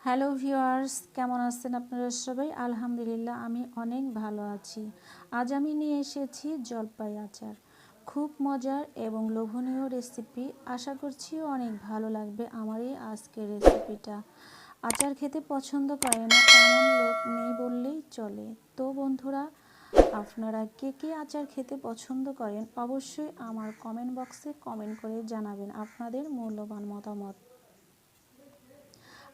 Hello viewers, কেমন আছেন আপনারা সবাই? আলহামদুলিল্লাহ আমি অনেক ভালো আছি। আজ আমি নিয়ে এসেছি জলপাই আচার। খুব মজার এবং লোভনীয় রেসিপি। আশা করছি অনেক ভালো লাগবে আমার এই আজকের রেসিপিটা। আচার খেতে পছন্দ করে না এমন লোক নেই বললেই চলে। তো বন্ধুরা, আপনারা কে কে আচার খেতে পছন্দ করেন অবশ্যই আমার কমেন্ট বক্সে কমেন্ট করে জানাবেন আপনাদের মূল্যবান মতামত।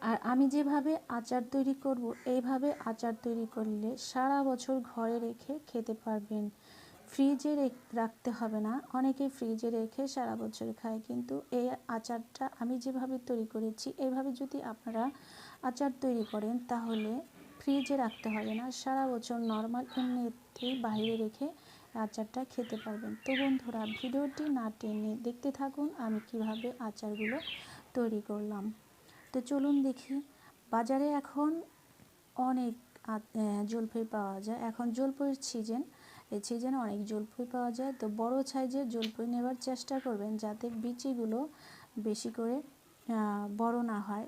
আর আমি যেভাবে আচার তৈরি করব, এইভাবে আচার তৈরি করলে সারা বছর ঘরে রেখে খেতে পারবেন। ফ্রিজে রাখতে হবে না। অনেকে ফ্রিজে রেখে সারা বছর খায়, কিন্তু এই আচারটা আমি যেভাবে তৈরি করেছি এইভাবে যদি আপনারা আচার তৈরি করেন তাহলে ফ্রিজে রাখতে হবে না, সারা বছর নর্মাল এমনিতেই বাইরে রেখে আচারটা খেতে পারবেন। তো বন্ধুরা, ভিডিওটি না টেনে দেখতে থাকুন আমি কিভাবে আচারগুলো তৈরি করলাম। তো চলুন দেখি। বাজারে এখন অনেক জলপাই পাওয়া যায়। এখন জলপাইয়ের সিজন, এই সিজনে অনেক জলপাই পাওয়া যায়। তো বড় সাইজের জলপাই নেবার চেষ্টা করবেন যাতে বিচিগুলো বেশি করে বড় না হয়,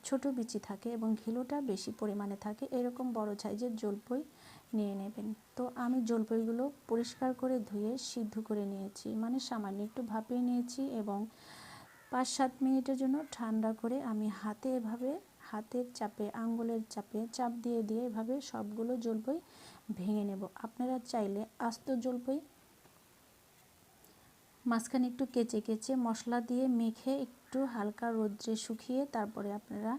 ছোট বিচি থাকে এবং ঘিলুটা বেশি পরিমাণে থাকে, এরকম বড় সাইজের জলপাই নিয়ে নেবেন। তো আমি জলপাইগুলো পরিষ্কার করে ধুয়ে সিদ্ধ করে নিয়েছি, মানে সামান্য একটু ভাপিয়ে নিয়েছি এবং 5-7 মিনিটের জন্য ঠান্ডা করে আমি হাতের চাপে, আঙ্গুলের চাপে চাপ দিয়ে দিয়ে এভাবে সবগুলো জলপাই ভেঙে নেব। আপনারা চাইলে আস্ত জলপাই মাঝখানে একটু কেচে কেচে মশলা দিয়ে মেখে একটু হালকা রোদ্রে শুকিয়ে তারপরে আপনারা,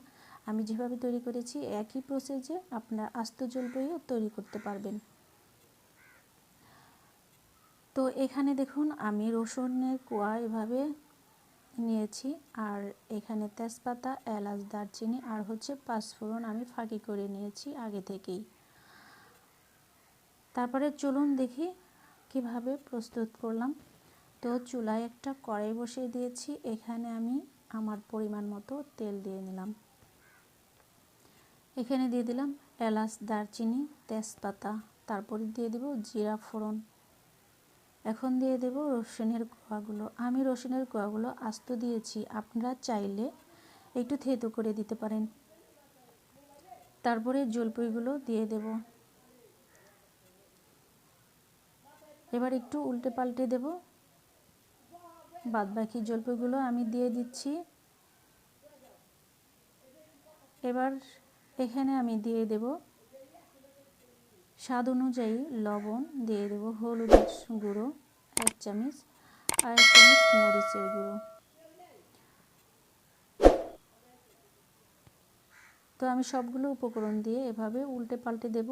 আমি যেভাবে তৈরি করেছি একই প্রসেসে আপনারা আস্ত জলপাইও তৈরি করতে পারবেন। তো এখানে দেখুন আমি রসুনের কোয়া এভাবে নিয়েছি, আর এখানে তেজপাতা, এলাচ, দারচিনি আর হচ্ছে পাঁচফোড়ন আমি ফাঁকি করে নিয়েছি আগে থেকেই। তারপরে চলুন দেখি কিভাবে প্রস্তুত করলাম। তো চুলায় একটা কড়াই বসিয়ে দিয়েছি, এখানে আমি আমার পরিমাণ মতো তেল দিয়ে নিলাম। এখানে দিয়ে দিলাম এলাচ, দারচিনি, তেজপাতা, তারপরে দিয়ে দেব জিরা ফোড়ন। এখন দিয়ে দেব রসুনের কোয়াগুলো। আমি রসুনের কোয়াগুলো আস্ত দিয়েছি, আপনারা চাইলে একটু থেতো করে দিতে পারেন। তারপরে জলপাইগুলো দিয়ে দেব। এবার একটু উল্টে পাল্টে দেব। বাদবাকি জলপাইগুলো আমি দিয়ে দিচ্ছি। এবার এখানে আমি দিয়ে দেব স্বাদ অনুযায়ী লবণ, দিয়ে দেব হলুদের গুঁড়ো 1 চামচ আর 1 চামচ মরিচের গুঁড়ো। তো আমি সবগুলো উপকরণ দিয়ে এভাবে উল্টে পাল্টে দেব।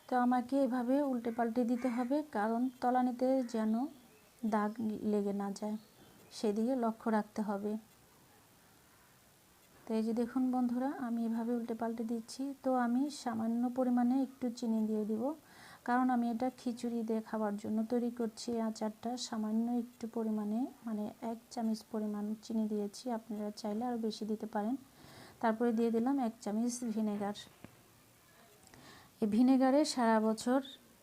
তো আমাকে এভাবে উল্টে পাল্টে দিতে হবে, কারণ তলানিতে যেন দাগ লেগে না যায়, সেদিকে লক্ষ্য রাখতে হবে। তো এই যে দেখুন বন্ধুরা, আমি এভাবে উল্টে পাল্টে দিচ্ছি। তো আমি সামান্য পরিমাণে একটু চিনি দিয়ে দিব, কারণ আমি এটা খিচুড়ি দিয়ে খাওয়ার জন্য তৈরি করছি। আচারটা সামান্য একটু পরিমাণে, মানে 1 চামচ পরিমাণ চিনি দিয়েছি, আপনারা চাইলে আরও বেশি দিতে পারেন। তারপরে দিয়ে দিলাম 1 চামচ ভিনেগার। এই ভিনেগারে সারা বছর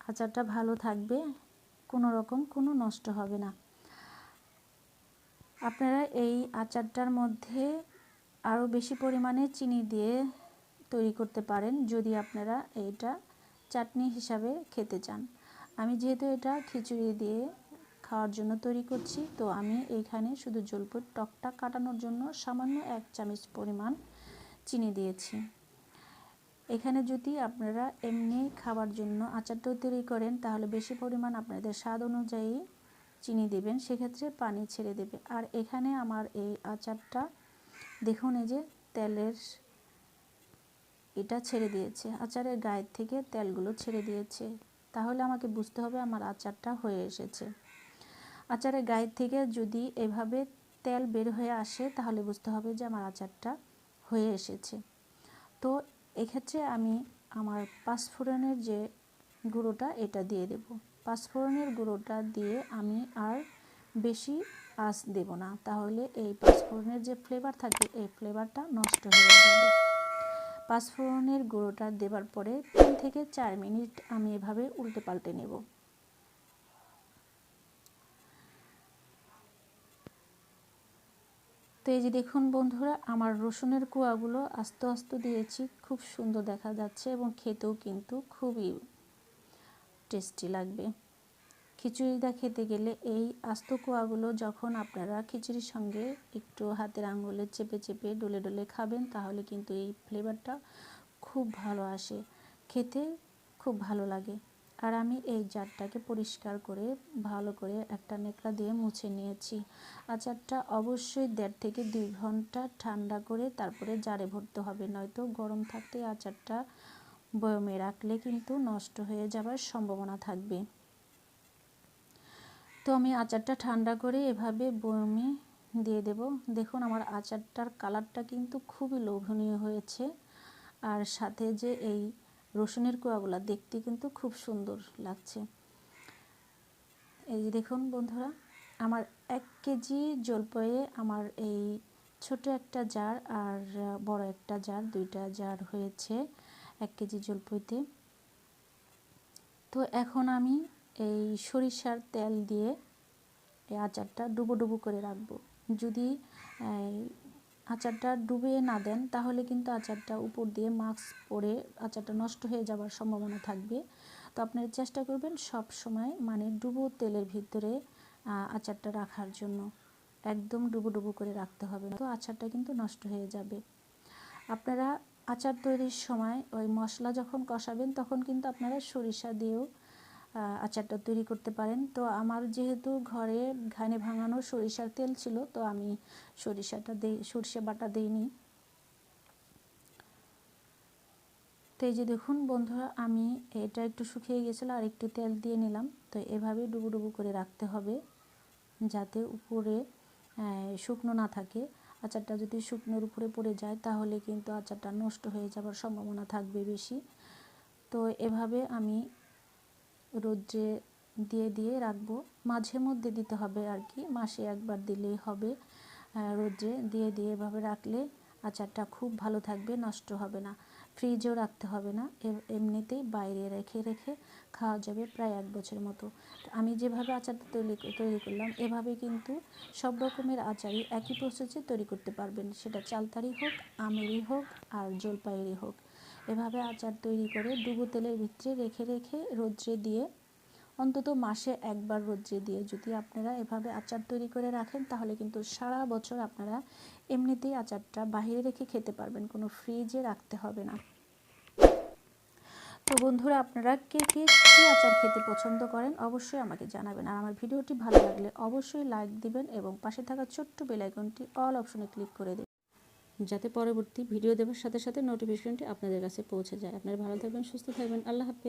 আচারটা ভালো থাকবে, কোনো নষ্ট হবে না। আপনারা এই আচারটার মধ্যে আরও বেশি পরিমাণে চিনি দিয়ে তৈরি করতে পারেন যদি আপনারা এটা চাটনি হিসাবে খেতে চান। আমি যেহেতু এটা খিচুড়ি দিয়ে খাওয়ার জন্য তৈরি করছি, তো আমি এইখানে শুধু জলপাইয়ের টকটা কাটানোর জন্য সামান্য 1 চামচ পরিমাণ চিনি দিয়েছি। এখানে যদি আপনারা এমনি খাবার জন্য আচারটা তৈরি করেন তাহলে বেশি পরিমাণ আপনাদের স্বাদ অনুযায়ী চিনি দেবেন, সেক্ষেত্রে পানি ছেড়ে দেবে। আর এখানে আমার এই আচারটা দেখুন, এই যে তেলের এটা ছেড়ে দিয়েছে, আচারের গায়ের থেকে তেলগুলো ছেড়ে দিয়েছে, তাহলে আমাকে বুঝতে হবে আমার আচারটা হয়ে এসেছে। আচারের গায়ের থেকে যদি এভাবে তেল বের হয়ে আসে তাহলে বুঝতে হবে যে আমার আচারটা হয়ে এসেছে। তো এক্ষেত্রে আমি আমার পাঁচফোড়নের যে গুঁড়োটা এটা দিয়ে দেব। পাঁচফোড়নের গুঁড়োটা দিয়ে আমি আর বেশি আঁচ দেব না, তাহলে এই পাঁচফোড়নের যে ফ্লেভার থাকে এই ফ্লেভারটা নষ্ট হয়ে যাবে। পাঁচফোড়নের গুঁড়োটা দেবার পরে 3 থেকে 4 মিনিট আমি এভাবে উল্টে পাল্টে নেব। তো এই যে দেখুন বন্ধুরা, আমার রসুনের কোয়াগুলো আস্তে আস্তে দিয়েছি, খুব সুন্দর দেখা যাচ্ছে এবং খেতেও কিন্তু খুবই টেস্টি লাগবে। খিচুড়িটা খেতে গেলে এই আস্ত কোয়াগুলো যখন আপনারা খিচুড়ির সঙ্গে একটু হাতের আঙুলে চেপে চেপে ডলে ডলে খাবেন, তাহলে কিন্তু এই ফ্লেভারটা খুব ভালো আসে, খেতে খুব ভালো লাগে। আর আমি এই জারটাকে পরিষ্কার করে ভালো করে একটা নেকড়া দিয়ে মুছে নিয়েছি। আচারটা অবশ্যই 1.5 থেকে 2 ঘন্টা ঠান্ডা করে তারপরে জারে ভরতে হবে, নয়তো গরম থাকতে আচারটা বয়মে রাখলে কিন্তু নষ্ট হয়ে যাবার সম্ভাবনা থাকবে। তো আমি আচারটা ঠান্ডা করে এভাবে বয়মে দিয়ে দেব। দেখুন আমার আচারটার কালারটা কিন্তু খুবই লোভনীয় হয়েছে, আর সাথে যে এই রসুনের কোয়াগুলা দেখতে কিন্তু খুব সুন্দর লাগছে। এই যে দেখুন বন্ধুরা, আমার 1 কেজি জলপাইয়ে আমার এই ছোট একটা জার আর বড় একটা জার, 2টা জার হয়েছে 1 কেজি জলপাইতে। তো এখন আমি এই সরিষার তেল দিয়ে এই আচারটা ডুবো ডুবো করে রাখবো। যদি আচারটা ডুবিয়ে না দেন তাহলে কিন্তু আচারটা উপর দিয়ে মাস্ক পরে আচারটা নষ্ট হয়ে যাওয়ার সম্ভাবনা থাকবে। তো আপনারা চেষ্টা করবেন সব সময় মানে ডুবো তেলের ভিতরে আচারটা রাখার জন্য, একদম ডুবো ডুবো করে রাখতে হবে, তো আচারটা কিন্তু নষ্ট হয়ে যাবে। আপনারা আচার তৈরির সময় ওই মশলা যখন কষাবেন তখন কিন্তু আপনারা সরিষা দিয়েও আচারটা তৈরি করতে পারেন। তো আমার যেহেতু ঘরে ঘানে ভাঙানো সরিষার তেল ছিল, তো আমি সরিষা বাটা দিইনি। তো এই যে দেখুন বন্ধুরা, আমি এটা একটু শুকিয়ে গেছিলো আর একটু তেল দিয়ে নিলাম। তো এভাবে ডুবো ডুবো করে রাখতে হবে যাতে উপরে শুকনো না থাকে। আচারটা যদি শুকনোর উপরে পড়ে যায় তাহলে কিন্তু আচারটা নষ্ট হয়ে যাওয়ার সম্ভাবনা থাকবে বেশি। তো এভাবে আমি রোদ্রে দিয়ে দিয়ে রাখবো, মাঝে মধ্যে দিতে হবে আর কি, মাসে একবার দিলেই হবে। রোদ্রে দিয়ে দিয়ে এভাবে রাখলে আচারটা খুব ভালো থাকবে, নষ্ট হবে না। ফ্রিজেও রাখতে হবে না, এমনিতেই বাইরে রেখে রেখে খাওয়া যাবে প্রায় 1 বছর মতো। আমি যেভাবে আচারটা তৈরি করলাম এভাবে কিন্তু সব রকমের আচারই একই প্রসেসে তৈরি করতে পারবেন, সেটা চালতারই হোক, আমেরই হোক আর জলপাইয়েরই হোক। এভাবে আচার তৈরি করে ডুবো তেলের ভিতরে রেখে রেখে রোদ্রে দিয়ে অন্তত মাসে একবার রোদ্রে দিয়ে যদি আপনারা এভাবে আচার তৈরি করে রাখেন তাহলে কিন্তু সারা বছর আপনারা এমনিতেই আচারটা বাইরে রেখে খেতে পারবেন, কোনো ফ্রিজে রাখতে হবে না। তো বন্ধুরা, আপনারা কে কে কী আচার খেতে পছন্দ করেন অবশ্যই আমাকে জানাবেন। আর আমার ভিডিওটি ভালো লাগলে অবশ্যই লাইক দিবেন এবং পাশে থাকা ছোট্ট বেল আইকনটি অল অপশনে ক্লিক করে দেবেন, যাতে পরবর্তী ভিডিও দেওয়ার সাথে সাথে নোটিফিকেশনটি আপনাদের কাছে পৌঁছে যায়। আপনারা ভালো থাকবেন, সুস্থ থাকবেন। আল্লাহ হাফেজ।